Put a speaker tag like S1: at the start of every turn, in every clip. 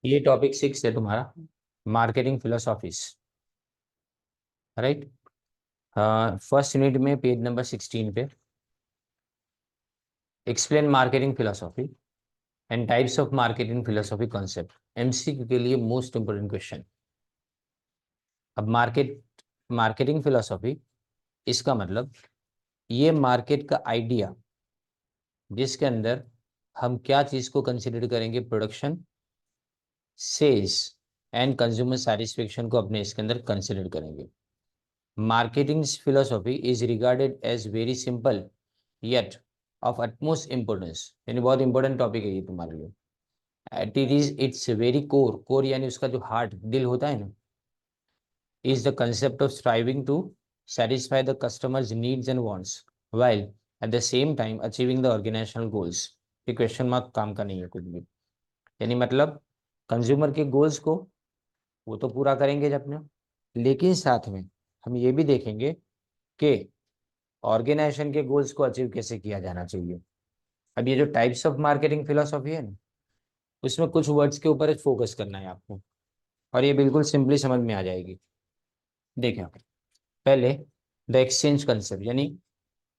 S1: ये टॉपिक 6 है तुम्हारा, marketing philosophies. Right. First unit में पेज नंबर 16 पे explain marketing philosophy and types of marketing philosophy concept. MCQ के लिए मोस्ट इंपोर्टेंट क्वेश्चन। अब मार्केटिंग फिलोसॉफी, इसका मतलब ये मार्केट का आइडिया जिसके अंदर हम क्या चीज को कंसिडर करेंगे, production, sales and consumer satisfaction को अपने इसके अंदर कंसिडर करेंगे। Marketing philosophy is regarded as very simple yet of utmost importance. यानी बहुत इंपॉर्टेंट टॉपिक है ये तुम्हारे लिए। At it is it's very core यानी उसका जो हार्ट, दिल होता है ना, is the concept of striving to satisfy the customer's needs and wants while at the same time achieving the organizational goals। ये क्वेश्चन मार्क काम का नहीं है कुछ भी। यानी मतलब कंज्यूमर के गोल्स को वो तो पूरा करेंगे जब अपने, लेकिन साथ में हम ये भी देखेंगे कि ऑर्गेनाइजेशन के गोल्स को अचीव कैसे किया जाना चाहिए। अब ये जो टाइप्स ऑफ मार्केटिंग फिलोसॉफी है ना, उसमें कुछ वर्ड्स के ऊपर फोकस करना है आपको, और ये बिल्कुल सिंपली समझ में आ जाएगी। देखिए पहले द एक्सचेंज कंसेप्ट, यानी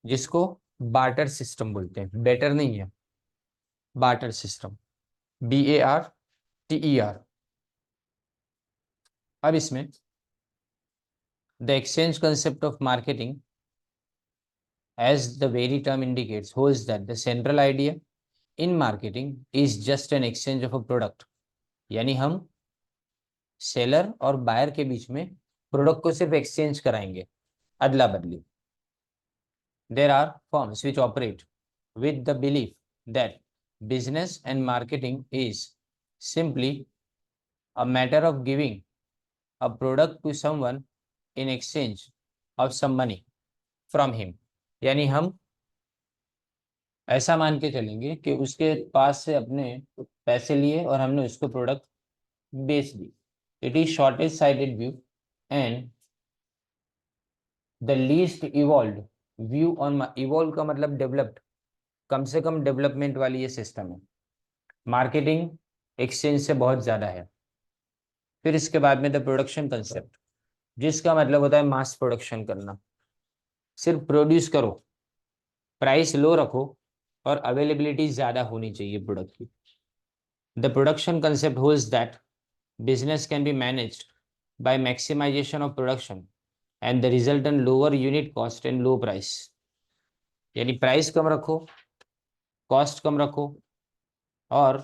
S1: जिसको बार्टर सिस्टम बोलते हैं, बेटर नहीं है, बार्टर सिस्टम, BARTER। अब इसमें the exchange concept of marketing, as the very term indicates, holds that the central idea in marketing is just an exchange of a product। यानी हम सेलर और buyer के बीच में प्रोडक्ट को सिर्फ एक्सचेंज कराएंगे, अदला बदली। There are firms which operate with the belief that business and marketing is simply a matter of giving a product to someone in exchange of some money from him। यानी हम ऐसा मान के चलेंगे कि उसके पास से अपने पैसे लिए और हमने उसको प्रोडक्ट बेच दी। It is shortage sided view and the least evolve view on. Evolve का मतलब डेवलप्ड, कम से कम डेवलपमेंट वाली ये सिस्टम है। मार्केटिंग एक्सचेंज से बहुत ज़्यादा है। फिर इसके बाद में द प्रोडक्शन कंसेप्ट, जिसका मतलब होता है मास प्रोडक्शन करना। सिर्फ प्रोड्यूस करो, प्राइस लो रखो और अवेलेबिलिटी ज़्यादा होनी चाहिए प्रोडक्ट की। The production concept holds that business can be managed by maximization of production and the resultant lower unit cost and low price। यानी प्राइस कम रखो, कॉस्ट कम रखो और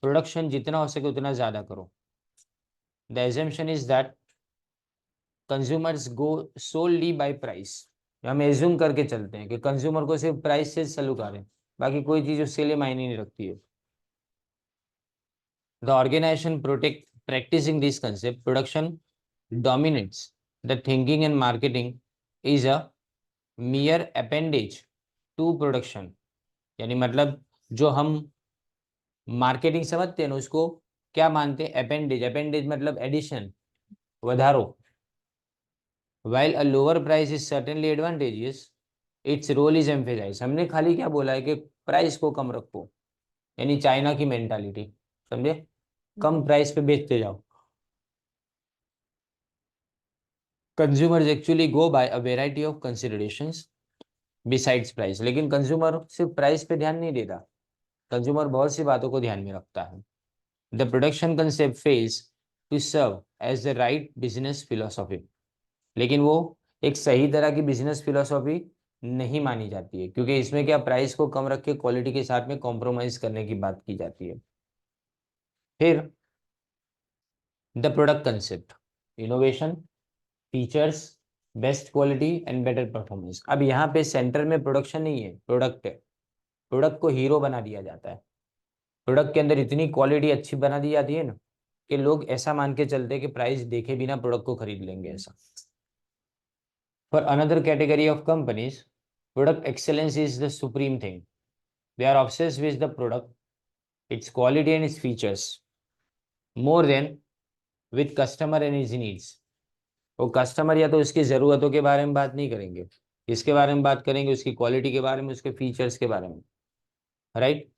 S1: प्रोडक्शन जितना हो सके उतना ज़्यादा करो। The assumption is that consumers go solely by price. हम एज्यूम करके चलते हैं कि कंज्यूमर को सिर्फ प्राइस से सलूकार है, बाकी कोई चीज़ उसके लिए मायने नहीं रखती है। The organisation protect practicing this concept, production dominates the thinking and marketing is a mere appendage to production। यानी मतलब जो हम मार्केटिंग समझते हैं ना, उसको क्या मानते हैं, अपेंडेज। अपेंडेज मतलब एडिशन, वधारो। while a lower price is certainly advantageous, its role is emphasized। हमने खाली क्या बोला है कि प्राइस को कम रखो, यानी चाइना की मेंटालिटी, समझे, कम प्राइस पे बेचते जाओ। Consumers actually go by a variety of considerations besides price. लेकिन कंज्यूमर सिर्फ प्राइस पे ध्यान नहीं देता, कंज्यूमर बहुत सी बातों को ध्यान में रखता है। The production concept fails to serve as the right business philosophy. लेकिन वो एक सही तरह की बिजनेस फिलोसॉफी नहीं मानी जाती है, क्योंकि इसमें क्या, प्राइस को कम रख के क्वालिटी के साथ में कॉम्प्रोमाइज करने की बात की जाती है। फिर the product concept, innovation, features, best quality and better performance. अब यहाँ पे सेंटर में प्रोडक्शन नहीं है, प्रोडक्ट है। प्रोडक्ट को हीरो बना दिया जाता है। प्रोडक्ट के अंदर इतनी क्वालिटी अच्छी बना दी जाती है ना कि लोग ऐसा मान के चलते हैं कि प्राइस देखे बिना प्रोडक्ट को खरीद लेंगे ऐसा। For another category of companies, product excellence is the supreme thing. They are obsessed with the product, its quality and its features more than with customer and his needs. वो customer या तो उसकी ज़रूरतों के बारे में बात नहीं करेंगे, इसके बारे में बात करेंगे, उसकी क्वालिटी के बारे में, उसके फीचर्स के बारे में। Right,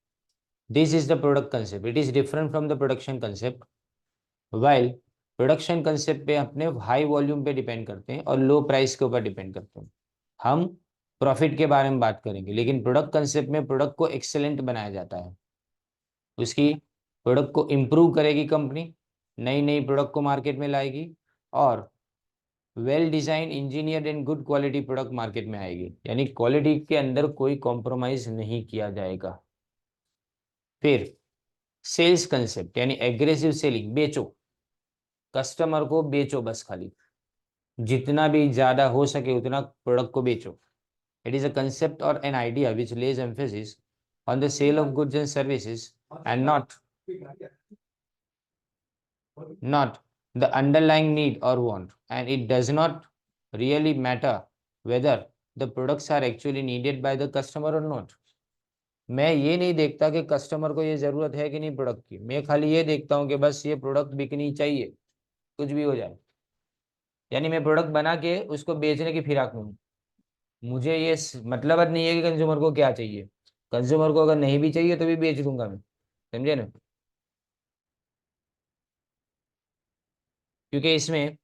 S1: this is the product concept, it is different from the production concept. While production concept पे अपने हाई वॉल्यूम पे डिपेंड करते हैं और लो प्राइस के ऊपर डिपेंड करते हैं। हम प्रॉफिट के बारे में बात करेंगे, लेकिन प्रोडक्ट कंसेप्ट में प्रोडक्ट को एक्सेलेंट बनाया जाता है। उसकी प्रोडक्ट को इम्प्रूव करेगी कंपनी, नई नई प्रोडक्ट को मार्केट में लाएगी और well design engineer and good quality product market में आएगी, यानी क्वालिटी के अंदर कोई कॉम्प्रोमाइज नहीं किया जाएगा। फिर सेल्स कंसेप्ट यानी एग्रेसिव सेलिंग, बेचो, कस्टमर को बेचो, बस खाली जितना भी ज्यादा हो सके उतना प्रोडक्ट को बेचो। इट इज अ कंसेप्ट और an idea which lays emphasis on the sale of goods and services and not the underlying need or want, and it does not really matter whether the products are actually needed by the customer or not. मैं ये नहीं देखता कि customer को ये जरूरत है कि नहीं प्रोडक्ट की, मैं खाली ये देखता हूँ कि बस ये प्रोडक्ट बिकनी चाहिए, कुछ भी हो जाए। यानी मैं प्रोडक्ट बना के उसको बेचने की फिराक में हूँ। मुझे ये मतलब नहीं है कि कंज्यूमर को क्या चाहिए। कंज्यूमर को अगर नहीं भी चाहिए तो भी बेच दूंगा मैं, समझे ना। क्योंकि इसमें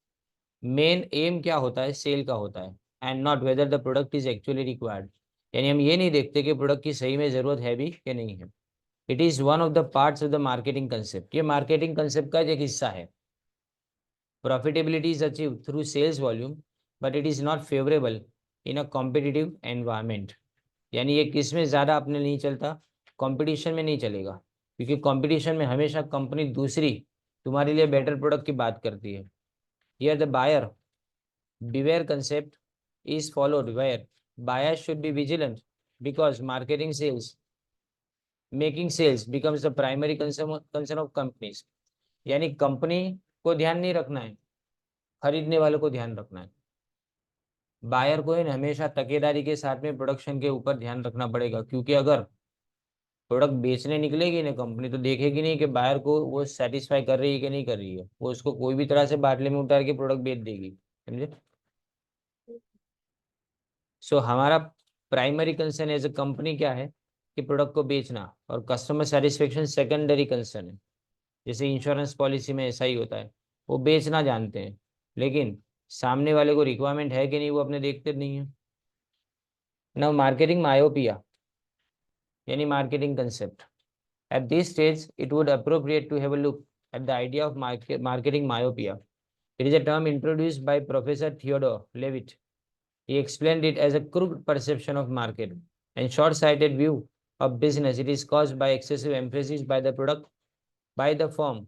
S1: मेन एम क्या होता है, सेल का होता है, and not whether the product is actually required. यानी हम ये नहीं देखते कि प्रोडक्ट की सही में जरूरत है भी कि नहीं है। It is one of the parts of the marketing concept, ये मार्केटिंग कंसेप्ट का एक हिस्सा है। Profitability is achieve through sales volume, but it is not favourable in a competitive environment. यानी ये किस में ज़्यादा अपने नहीं चलता, कंपटीशन में नहीं चलेगा, क्योंकि कंपटीशन में हमेशा कंपनी दूसरी तुम्हारे लिए बेटर प्रोडक्ट की बात करती है। Here the buyer beware concept is followed, where buyers should be vigilant because marketing sales making sales becomes the primary concern of companies। यानी कंपनी को ध्यान नहीं रखना है, खरीदने वालों को ध्यान रखना है। बायर को हमेशा तकेदारी के साथ में प्रोडक्शन के ऊपर ध्यान रखना पड़ेगा, क्योंकि अगर प्रोडक्ट बेचने निकलेगी ना कंपनी, तो देखेगी नहीं कि बायर को वो सेटिस्फाई कर रही है कि नहीं कर रही है, वो उसको कोई भी तरह से बाटले में उतार के प्रोडक्ट बेच देगी, समझे। सो हमारा primary concern as a company क्या है कि प्रोडक्ट को बेचना, और कस्टमर सेटिस्फेक्शन सेकेंडरी कंसर्न है। जैसे इंश्योरेंस पॉलिसी में ऐसा ही होता है, वो बेचना जानते हैं, लेकिन सामने वाले को रिक्वायरमेंट है कि नहीं वो अपने देखते नहीं है। नाउ मार्केटिंग मायोपिया यानी marketing concept. At this stage it would appropriate to have a look at the idea of marketing myopia. It is a term introduced by professor Theodore Levitt. He explained it as a crooked perception of market and short-sighted view of business. It is caused by excessive emphasis by the product, by the firm.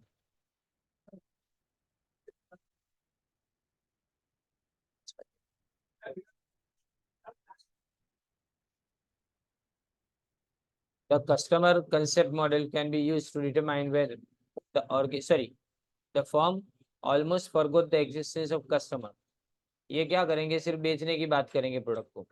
S1: The customer concept model can be used to determine where the firm almost forgot the existence of customer. ये क्या करेंगे, सिर्फ बेचने की बात करेंगे product को।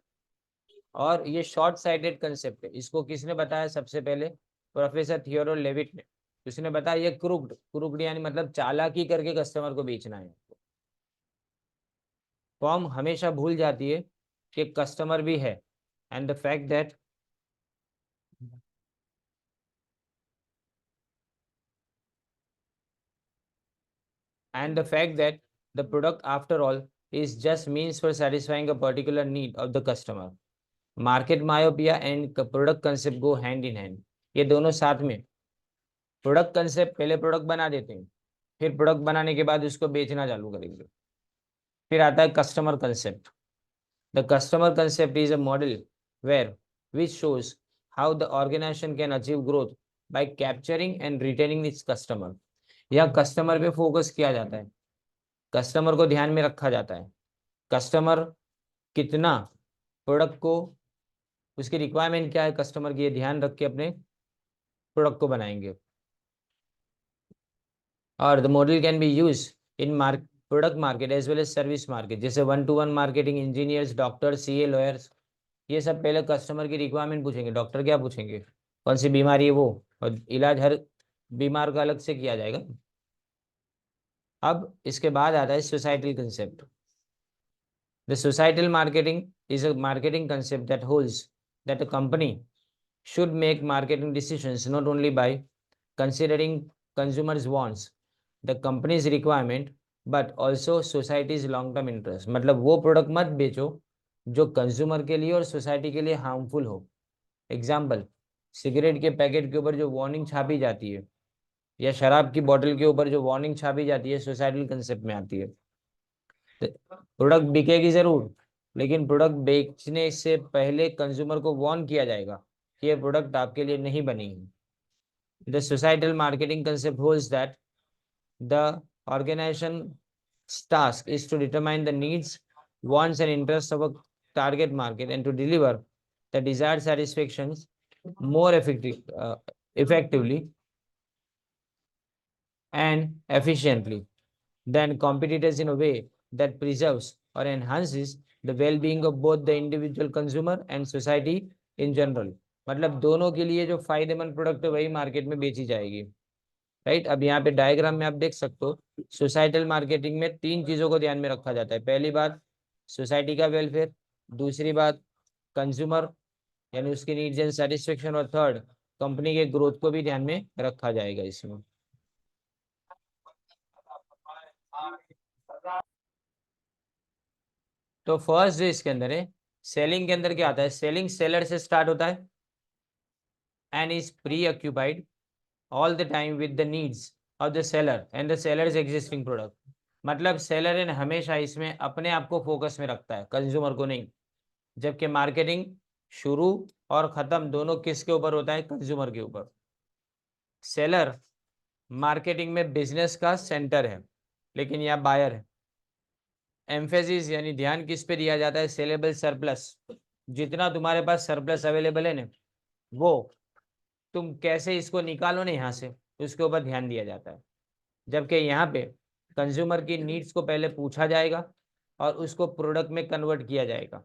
S1: और ये शॉर्ट साइटेड कंसेप्ट है, इसको किसने बताया सबसे पहले, प्रोफेसर थियोडोर लेविट ने। उसने बताया ये क्रूक्ड, क्रूक्ड यानी मतलब चालाकी करके कस्टमर को बेचना है। फॉर्म हमेशा भूल जाती है कि कस्टमर भी है, and the fact that the product after all is just means for satisfying a particular need of the customer. Market myopia and product concept go hand in hand, ये दोनों साथ में। प्रोडक्ट कंसेप्ट पहले product बना देते हैं, फिर product बनाने के बाद उसको बेचना चालू करेंगे। फिर आता है customer concept. The customer concept is a model where which shows how the organisation can achieve growth by capturing and retaining its customer. यह कस्टमर पे फोकस किया जाता है, कस्टमर को ध्यान में रखा जाता है। कस्टमर कितना प्रोडक्ट को, उसकी रिक्वायरमेंट क्या है कस्टमर की, ये ध्यान रख के अपने प्रोडक्ट को बनाएंगे। और the model can be use in product market as well as service market. जैसे 1-to-1 marketing, engineers, doctor, CA, lawyers, ये सब पहले कस्टमर की रिक्वायरमेंट पूछेंगे। डॉक्टर क्या पूछेंगे, कौन सी बीमारी है वो, और इलाज हर बीमार का अलग से किया जाएगा। अब इसके बाद आता है societal concept. The societal marketing is a marketing concept that holds that a company should make marketing decisions not only by considering consumers' wants the companies requirement but also societies long term interest. मतलब वो product मत बेचो जो consumer के लिए और society के लिए हार्मफुल हो। एग्जाम्पल, सिगरेट के पैकेट के ऊपर जो वार्निंग छापी जाती है या शराब की बोतल के ऊपर जो वार्निंग छापी जाती है सोसाइटल कंसेप्ट में आती है। प्रोडक्ट बिकेगी जरूर, लेकिन प्रोडक्ट बेचने से पहले कंज्यूमर को वार्न किया जाएगा कि ये प्रोडक्ट आपके लिए नहीं बनी है। The societal marketing concept holds that the organization's task is to determine the needs, wants, and interests of a target market and to deliver the desired satisfactions more effectively and efficiently than competitors in a way that preserves or enhances the well-being of both the individual consumer and society in general। मतलब दोनों के लिए जो फायदेमंद product है वही market में बेची जाएगी। राइट, अब यहाँ पे डायग्राम में आप देख सकते हो सोसाइटल मार्केटिंग में 3 चीजों को ध्यान में रखा जाता है। पहली बात सोसाइटी का वेलफेयर, दूसरी बात कंज्यूमर यानी उसकी नीड्स एंड सेटिस्फेक्शन, और थर्ड कंपनी के ग्रोथ को भी ध्यान में रखा जाएगा इसमें। तो फर्स्ट जो इसके अंदर है, सेलिंग के अंदर क्या आता है? सेलिंग सेलर से स्टार्ट होता है and is pre occupied all the time with the needs of the seller and the seller's existing product। मतलब सेलर है हमेशा इसमें अपने आप को फोकस में रखता है, कंज्यूमर को नहीं। जबकि मार्केटिंग शुरू और खत्म दोनों किसके ऊपर होता है? कंज्यूमर के ऊपर। सेलर मार्केटिंग में बिजनेस का सेंटर है, लेकिन यह बायर है। एम्फेसिस यानी ध्यान किस पे दिया जाता है? Saleable surplus. जितना तुम्हारे पास सरप्लस अवेलेबल है ना, वो तुम कैसे इसको निकालो ना यहाँ से, उसके ऊपर ध्यान दिया जाता है। जबकि यहाँ पे कंज्यूमर की नीड्स को पहले पूछा जाएगा और उसको प्रोडक्ट में कन्वर्ट किया जाएगा।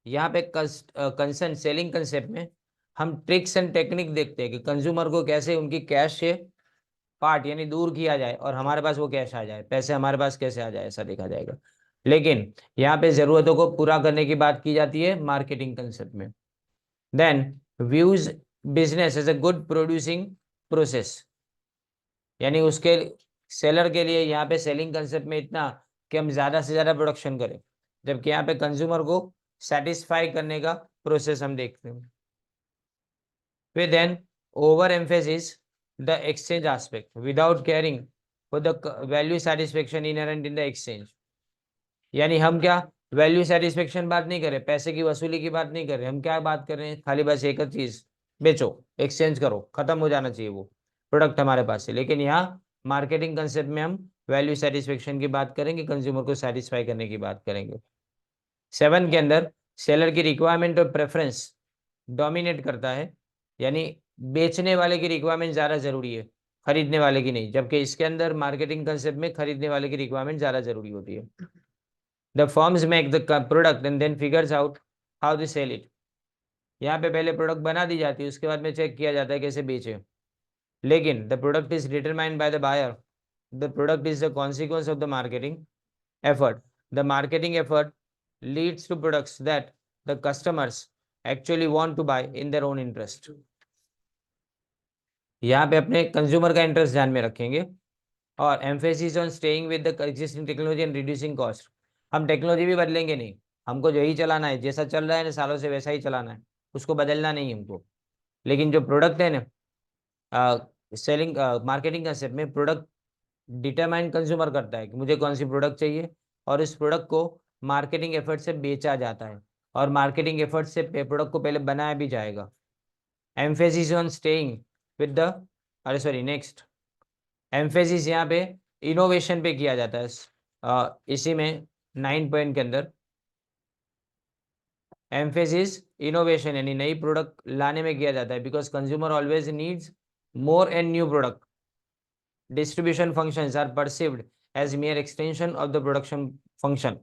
S1: यहाँ पे कंसर्न सेलिंग कंसेप्ट में हम ट्रिक्स एंड टेक्निक देखते हैं कि कंज्यूमर को कैसे उनकी कैश से पार्ट यानी दूर किया जाए और हमारे पास वो कैश आ जाए, पैसे हमारे पास कैसे आ जाए, ऐसा देखा जाएगा। लेकिन यहाँ पे जरूरतों को पूरा करने की बात की जाती है मार्केटिंग कंसेप्ट में। Then views business as a good producing process, यानी उसके सेलर के लिए यहाँ पे सेलिंग कंसेप्ट में इतना कि हम ज्यादा से ज्यादा प्रोडक्शन करें, जबकि यहाँ पे कंज्यूमर को सेटिस्फाई करने का प्रोसेस हम देखते हैं। फिर then over emphasis the exchange aspect without caring for the value satisfaction inherent in the exchange. यानी हम क्या वैल्यू सेटिस्फेक्शन बात नहीं कर रहे, पैसे की वसूली की बात नहीं कर रहे, हम क्या बात कर रहे हैं? खाली बस एक चीज, बेचो, एक्सचेंज करो, खत्म हो जाना चाहिए वो प्रोडक्ट हमारे पास से। लेकिन यहाँ मार्केटिंग कंसेप्ट में हम वैल्यू सेटिस्फेक्शन की बात करेंगे, कंज्यूमर को सेटिस्फाई करने की बात करेंगे। 7 के अंदर सेलर की रिक्वायरमेंट और प्रेफरेंस डोमिनेट करता है, यानी बेचने वाले की रिक्वायरमेंट ज्यादा जरूरी है, खरीदने वाले की नहीं। जबकि इसके अंदर मार्केटिंग कंसेप्ट में खरीदने वाले की रिक्वायरमेंट ज्यादा जरूरी होती है। The firms make the product and then figures out how they sell it। यहाँ पे पहले प्रोडक्ट बना दी जाती है, उसके बाद में चेक किया जाता है कैसे बेचे। लेकिन the product is determined by the buyer, the product is the consequence of the marketing effort। The marketing effort leads to products that the customers actually want to buy in their own interest। यहाँ पे अपने consumer का interest ध्यान में रखेंगे और emphasis on staying with the existing technology and reducing cost. हम technology भी बदलेंगे नहीं, हमको जो ही चलाना है, जैसा चल रहा है ना सालों से वैसा ही चलाना है, उसको बदलना नहीं हमको। लेकिन जो प्रोडक्ट है ना, सेलिंग मार्केटिंग कंसेप्ट में प्रोडक्ट डिटरमाइन कंज्यूमर करता है कि मुझे कौन सी प्रोडक्ट चाहिए, और इस प्रोडक्ट को मार्केटिंग एफर्ट से बेचा जाता है और मार्केटिंग एफर्ट से प्रोडक्ट को पहले बनाया भी जाएगा। Emphasis on staying with the, अरे सॉरी नेक्स्ट, एम्फेसिस यहाँ पे इनोवेशन पे किया जाता है। इसी में 9 पॉइंट के अंदर एम्फेसिस इनोवेशन यानी नई प्रोडक्ट लाने में किया जाता है, because consumer always needs more and new product. Distribution functions are perceived as mere extension of the production function.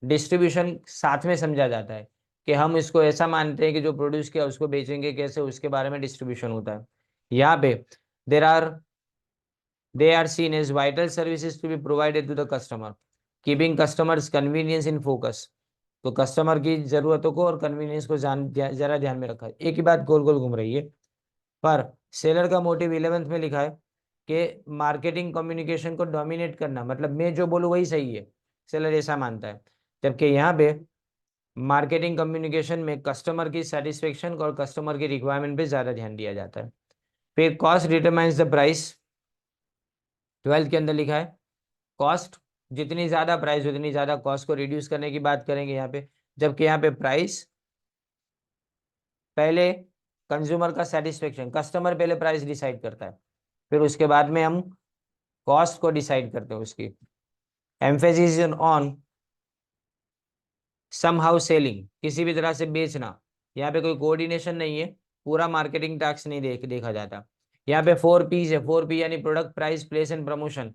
S1: Distribution साथ में समझा जाता है कि हम इसको ऐसा मानते हैं कि जो प्रोड्यूस किया उसको बेचेंगे कैसे, उसके बारे में डिस्ट्रीब्यूशन होता है। यहाँ पे they are seen as vital services to be provided to the customer, keeping customers convenience in focus। तो कस्टमर की जरूरतों को और कन्वीनियंस को जरा ध्यान में रखा है। एक ही बात गोल गोल घूम रही है, पर सेलर का मोटिव 11th में लिखा है कि मार्केटिंग कम्युनिकेशन को डोमिनेट करना, मतलब मैं जो बोलूँ वही सही है, सेलर ऐसा मानता है। जबकि यहाँ पे मार्केटिंग कम्युनिकेशन में कस्टमर की सेटिस्फेक्शन और कस्टमर की रिक्वायरमेंट पे ज़्यादा ध्यान दिया जाता है। फिर cost determines the price, 12th के अंदर लिखा है कॉस्ट, जितनी ज़्यादा प्राइस उतनी ज़्यादा कॉस्ट को रिड्यूस करने की बात करेंगे यहाँ पे। जबकि यहाँ पे प्राइस पहले कंज्यूमर का सेटिस्फेक्शन, कस्टमर पहले प्राइस डिसाइड करता है, फिर उसके बाद में हम कॉस्ट को डिसाइड करते हैं उसकी। एम्फेसिस ऑन समहाउ सेलिंग, किसी भी तरह से बेचना, यहाँ पे कोई कोऑर्डिनेशन नहीं है, पूरा मार्केटिंग टास्क नहीं देखा जाता। यहाँ पे 4 P's है, 4 P यानी product, price, place and promotion,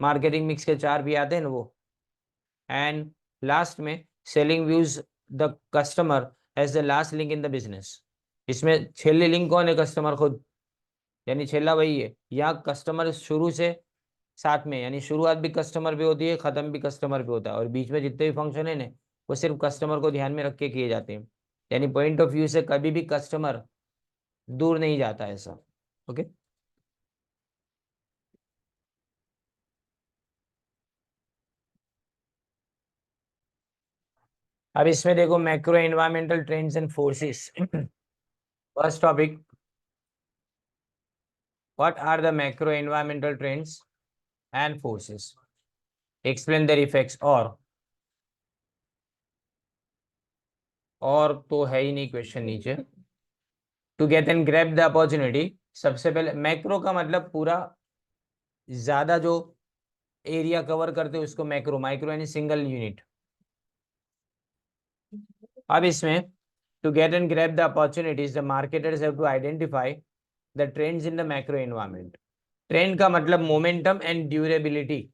S1: marketing mix के 4 P आते हैं ना वो। एंड लास्ट में selling views the customer as the last link in the business, इसमें छेली लिंक कौन है? कस्टमर खुद, यानी छेला वही है। यहाँ कस्टमर शुरू से साथ में, यानी शुरुआत भी कस्टमर पे होती है, खत्म भी कस्टमर पे होता है, और बीच में जितने भी फंक्शन है ना वो सिर्फ कस्टमर को ध्यान में रख के किए जाते हैं, यानी पॉइंट ऑफ व्यू से कभी भी कस्टमर दूर नहीं जाता ऐसा। ओके, अब इसमें देखो macro environmental trends and forces. First topic, what are the macro environmental trends and forces, explain their effects. और तो है ही नहीं क्वेश्चन नीचे। To get and grab the opportunity, सबसे पहले मैक्रो का मतलब पूरा ज्यादा जो एरिया कवर करते हैं उसको मैक्रो, माइक्रो यानी सिंगल यूनिट। अब इसमें to get and grab the opportunities the marketers have to identify the trends in the macro environment. Trend का मतलब momentum and durability,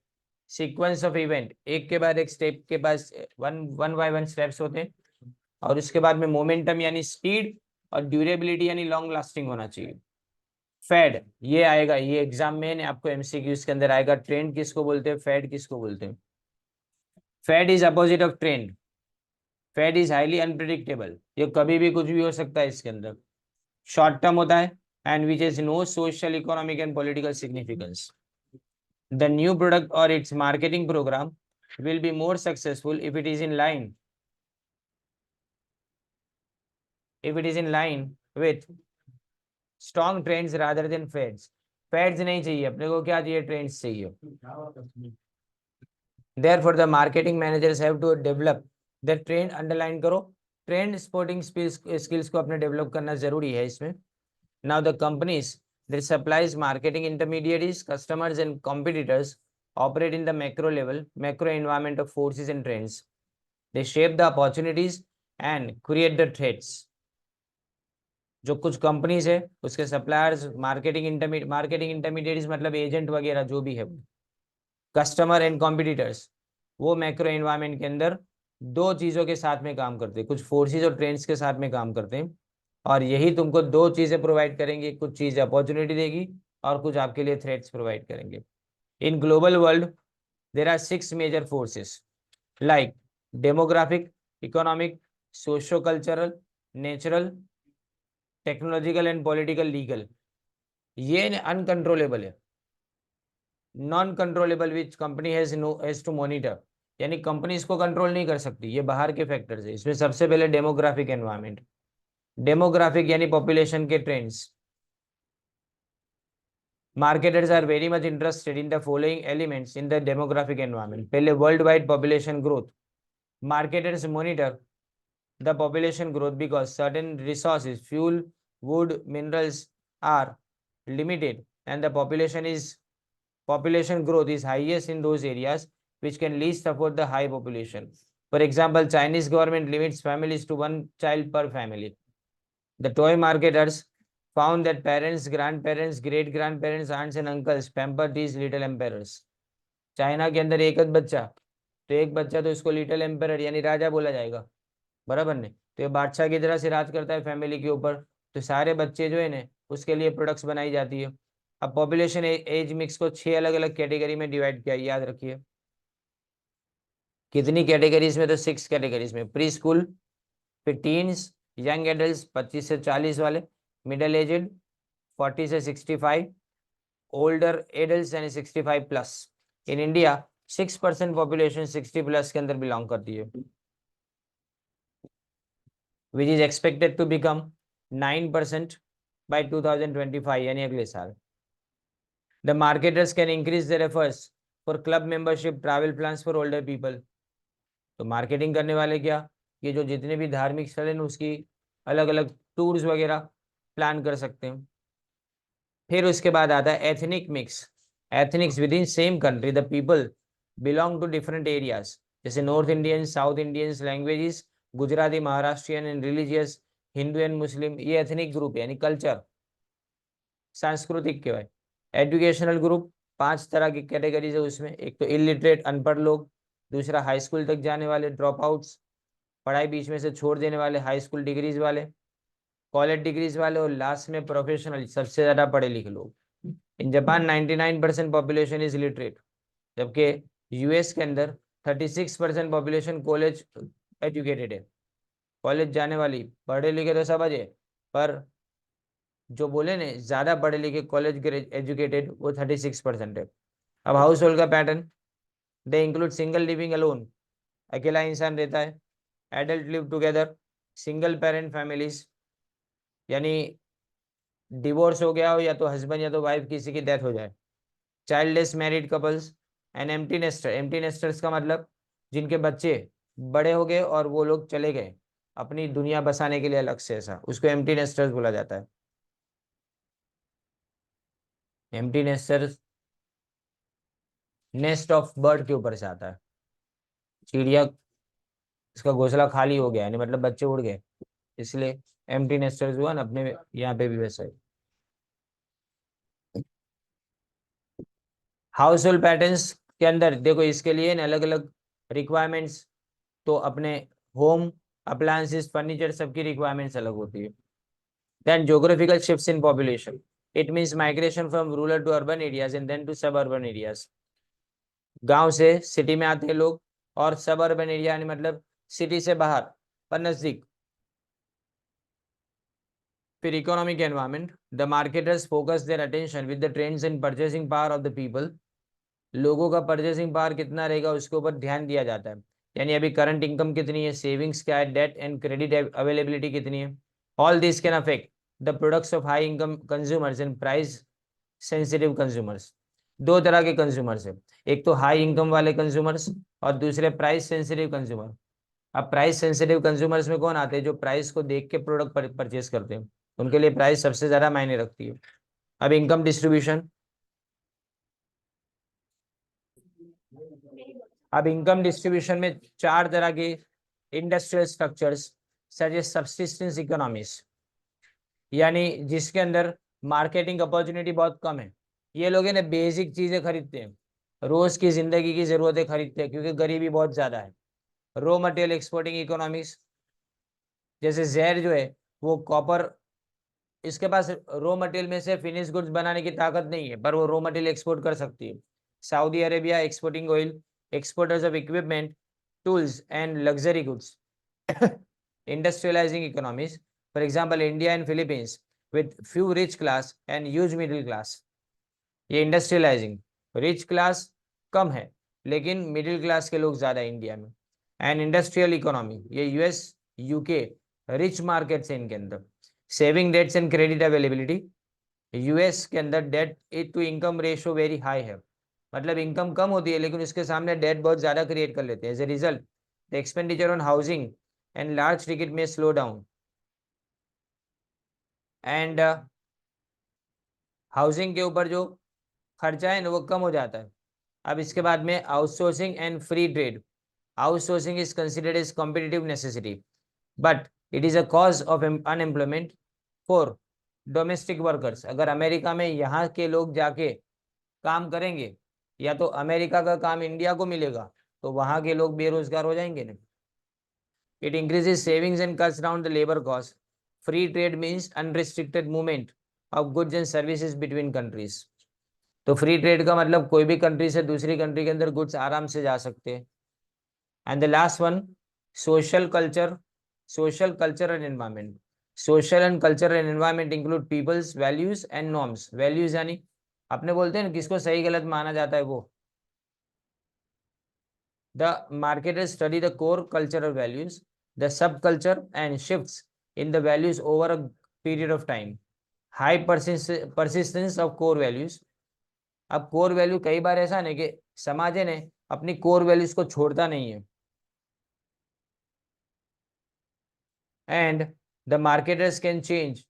S1: sequence of event, एक के बाद एक स्टेप के पास one one by one steps होते हैं, और उसके बाद में मोमेंटम यानी स्पीड, और ड्यूरेबिलिटी यानी लॉन्ग लास्टिंग होना चाहिए। फेड ये आएगा, ये एग्जाम में आपको एमसीक्यूज के अंदर आएगा, ट्रेंड किसको बोलते हैं, फेड किसको बोलते हैं। Fad is opposite of trend, fad is highly unpredictable, ये कभी भी कुछ भी हो सकता है इसके अंदर। शॉर्ट टर्म होता है and which is no social economic and political significance. The new product और its marketing programme will be more successful if it is in line, with strong trends rather than fads. fads नहीं चाहिए अपने को, क्या चाहिए? Trends चाहिए। Therefore the marketing managers have to develop the trend, underline करो, trend spotting skills को अपने डेवलप करना जरूरी है इसमें। Now the companies that supplies marketing intermediaries, customers and competitors operate in the macro environment of forces and trends. They shape the opportunities and create the threats. जो कुछ companies है उसके सप्लायर्स, मार्केटिंग इंटरमीडिएट्स मतलब agent वगैरह जो भी है, customer and competitors, वो मैक्रो एनवायरनमेंट के अंदर दो चीज़ों के साथ में काम करते हैं, कुछ फोर्सेस और ट्रेंड्स के साथ में काम करते हैं, और यही तुमको दो चीज़ें प्रोवाइड करेंगे, कुछ चीज़ अपॉर्चुनिटी देगी और कुछ आपके लिए थ्रेट्स प्रोवाइड करेंगे। In global world there are 6 major forces like demographic, economic, socio cultural, natural, technological and political, legal. ये अनकंट्रोलेबल है, non controllable which company has to monitor, यानी कंपनी इसको कंट्रोल नहीं कर सकती, ये बाहर के फैक्टर्स है। इसमें सबसे पहले डेमोग्राफिक एनवायरनमेंट, डेमोग्राफिक यानी पॉपुलेशन के trends. Marketers are very much interested in the following elements in the demographic environment. पहले world wide population growth, marketers monitor the population growth because certain resources, fuel, wood, minerals are limited, and the population growth is highest in those areas which can least support the high population. For example, Chinese government limits families to 1 child per family. The toy marketers found that parents, grandparents, great grandparents, aunts and uncles pamper these little emperors. China के अंदर एक बच्चा, तो एक बच्चा तो इसको little emperor यानी राजा बोला जाएगा, बराबर ने, तो ये बादशाह की तरह से राज करता है फैमिली के ऊपर। तो सारे बच्चे जो है ना उसके लिए प्रोडक्ट्स बनाई जाती है। अब पॉपुलेशन एज मिक्स को 6 अलग अलग कैटेगरी में डिवाइड किया, याद रखिए कितनी कैटेगरीज में, तो 6 कैटेगरीज में। प्री स्कूल, फिर टीन्स, यंग एडल्ट 25 से 40 वाले, मिडिल एजेड 40 से 65, ओल्डर एडल्ट यानी 65 plus. In India 6% population 60 plus के अंदर बिलोंग करती है, which is expected to become 9% by 2025 यानी अगले साल। The marketers can increase their efforts for club membership, travel plans for older people. तो मार्केटिंग करने वाले क्या, ये जो जितने भी धार्मिक स्थल हैं उसकी अलग अलग टूर्स वगैरह प्लान कर सकते हैं। फिर उसके बाद आता है ethnic mix. Ethnics within same country, the people belong to different areas, जैसे north Indians, south Indians, languages Gujarati, Maharashtrian and religious, Hindu and Muslim, ये एथनिक ग्रुप यानी कल्चर, सांस्कृतिक केवल। एजुकेशनल ग्रुप 5 तरह की कैटेगरीज है उसमें, एक तो इलिटरेट अनपढ़ लोग, दूसरा हाई स्कूल तक जाने वाले ड्रॉप आउट्स, पढ़ाई बीच में से छोड़ देने वाले, हाई स्कूल डिग्रीज वाले, कॉलेज डिग्रीज वाले, और लास्ट में प्रोफेशनल, सबसे ज्यादा पढ़े लिखे लोग। In Japan 99% population is literate, जबकि यूएस के अंदर 36% पॉपुलेशन कॉलेज एजुकेटेड है। कॉलेज जाने वाली पढ़े लिखे तो समझ है, पर जो बोले ने ज्यादा पढ़े लिखे कॉलेज एजुकेटेड वो 36% है। अब हाउस होल्ड का pattern, they include single living alone, अकेला इंसान रहता है, adult live together, single parent families यानी डिवोर्स हो गया हो या तो हस्बैंड या तो वाइफ किसी की डेथ हो जाए, childless married couples, and empty Nestor. Empty nesters का मतलब जिनके बच्चे बड़े हो गए और वो लोग चले गए अपनी दुनिया बसाने के लिए अलग से, ऐसा उसको एम्प्टी नेस्टर्स बोला जाता है। Empty nesters nest of bird के ऊपर से आता है, चिड़िया इसका घोंसला खाली हो गया यानी मतलब बच्चे उड़ गए, इसलिए एम्प्टी नेस्टर्स हुआ ना, अपने यहाँ पे भी वैसा है। हाउस होल्ड पैटर्न्स के अंदर देखो, इसके लिए अलग अलग रिक्वायरमेंट्स, तो अपने होम अप्लायंसेस फर्नीचर सबकी रिक्वायरमेंट्स अलग होती है। Then geographical shifts in population, it means migration from rural to urban areas and then to suburban areas. गांव से सिटी में आते हैं लोग, और सब अर्बन एरिया यानी मतलब सिटी से बाहर पर नजदीक। फिर economic environment, the marketers focus their attention with the trends in purchasing power of the people. लोगों का परचेसिंग पावर कितना रहेगा उसके ऊपर ध्यान दिया जाता है, यानी अभी करंट इनकम कितनी है, सेविंग्स क्या है, डेट एंड क्रेडिट अवेलेबिलिटी कितनी है। All this can affect the products of high income consumers and price sensitive consumers. दो तरह के कंज्यूमर्स है, एक तो हाई इनकम वाले कंज्यूमर्स और दूसरे प्राइस सेंसिटिव कंज्यूमर। अब प्राइस सेंसिटिव कंज्यूमर्स में कौन आते हैं, जो प्राइस को देख के प्रोडक्ट परचेज करते हैं, उनके लिए प्राइस सबसे ज्यादा मायने रखती है। अब इनकम डिस्ट्रीब्यूशन, अब इनकम डिस्ट्रीब्यूशन में 4 तरह के industrial structures such as subsistence economies, यानी जिसके अंदर मार्केटिंग अपॉर्चुनिटी बहुत कम है। ये लोग है ना बेसिक चीजें खरीदते हैं, रोज की जिंदगी की जरूरतें खरीदते हैं क्योंकि गरीबी बहुत ज्यादा है। रॉ मटेरियल एक्सपोर्टिंग इकोनॉमिक्स, जैसे जहर जो है वो कॉपर, इसके पास रॉ मटेरियल में से फिनिश गुड्स बनाने की ताकत नहीं है पर वो रॉ मटेरियल एक्सपोर्ट कर सकती है। Saudi Arabia exporting oil, exporters of equipment, tools and luxury goods. Industrialising economies, for example India and Philippines with few rich class and huge middle class. ये इंडस्ट्रियलाइजिंग, रिच क्लास कम है लेकिन middle class के लोग ज्यादा है India में। And industrial economy, ये US UK rich market है इनके अंदर। Saving debts and credit availability, US के अंदर debt to income ratio very high है, मतलब इनकम कम होती है लेकिन उसके सामने डेट बहुत ज्यादा क्रिएट कर लेते हैं। As a result the expenditure on housing and large ticket में स्लो डाउन, एंड हाउसिंग के ऊपर जो खर्चा है ना वो कम हो जाता है। अब इसके बाद में outsourcing and free trade. Outsourcing is considered as competitive necessity but it is a cause of unemployment for domestic workers. अगर अमेरिका में यहाँ के लोग जाके काम करेंगे या तो अमेरिका का काम इंडिया को मिलेगा तो वहां के लोग बेरोजगार हो जाएंगे ना। It increases savings and cuts down the labour cost. Free trade means unrestricted movement of goods and services between countries. तो फ्री ट्रेड का मतलब कोई भी कंट्री से दूसरी कंट्री के अंदर गुड्स आराम से जा सकते हैं। And the last one, social culture, social culture and environment. Social and culture and environment include people's values and norms. Values यानी अपने बोलते हैं ना किसको सही गलत माना जाता है वो। The marketers study the core cultural values, the subculture, and shifts in the values over a period of time. High persistence of core values. अब कोर वैल्यू कई बार ऐसा नहीं कि समाज है ने अपनी कोर वैल्यूज को छोड़ता नहीं है, and the marketers can change,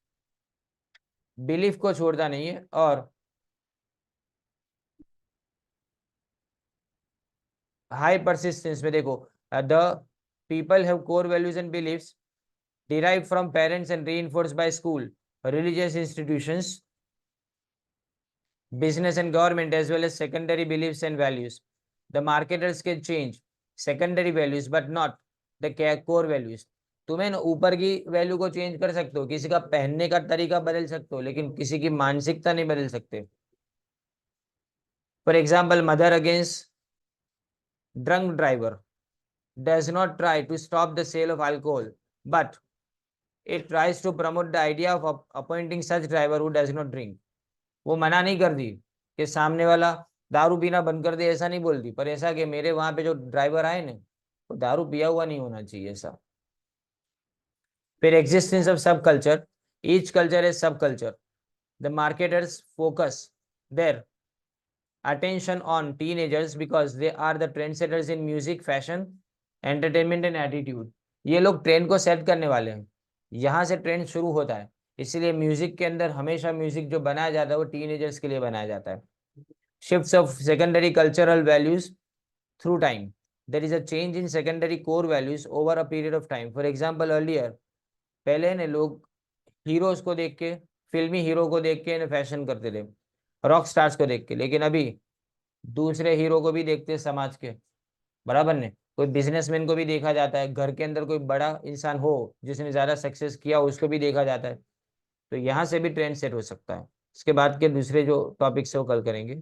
S1: belief को छोड़ता नहीं है। और हाई परसिस्टेंस में देखो, the people have core values and beliefs derived from parents and reinforced by school, religious institutions, business and government, as well as secondary beliefs and values. The marketers can change secondary values but not the core values. तुम्हें ना ऊपर की value को change कर सकते हो, किसी का पहनने का तरीका बदल सकते हो, लेकिन किसी की मानसिकता नहीं बदल सकते। For example, mother against drunk driver does not try to stop the sale of alcohol, but it tries to promote the idea of appointing such driver who does not drink. वो मना नहीं कर दी कि सामने वाला दारू पीना बंद कर दे, ऐसा नहीं बोलती, पर ऐसा कि मेरे वहां पे जो ड्राइवर आए ना वो दारू पिया हुआ नहीं होना चाहिए, ऐसा। फिर existence of sub culture, each culture is sub culture. The marketers focus their attention on teenagers because they are the trendsetters in music, fashion, entertainment and attitude. ये लोग ट्रेंड को सेट करने वाले हैं, यहाँ से ट्रेंड शुरू होता है, इसीलिए म्यूजिक के अंदर हमेशा म्यूजिक जो बनाया जाता है वो टीनेजर्स के लिए बनाया जाता है। Shifts of secondary cultural values through time, there is a change in secondary core values over a period of time. For example, earlier पहले ने लोग हीरोज को देख के, फिल्मी हीरो को देख के फैशन करते थे, रॉक स्टार्स को देख के, लेकिन अभी दूसरे हीरो को भी देखते हैं समाज के, बराबर ने। कोई बिजनेसमैन को भी देखा जाता है, घर के अंदर कोई बड़ा इंसान हो जिसने ज्यादा सक्सेस किया उसको भी देखा जाता है। तो यहाँ से भी ट्रेंड सेट हो सकता है। इसके बाद के दूसरे जो टॉपिक्स है वो कल करेंगे।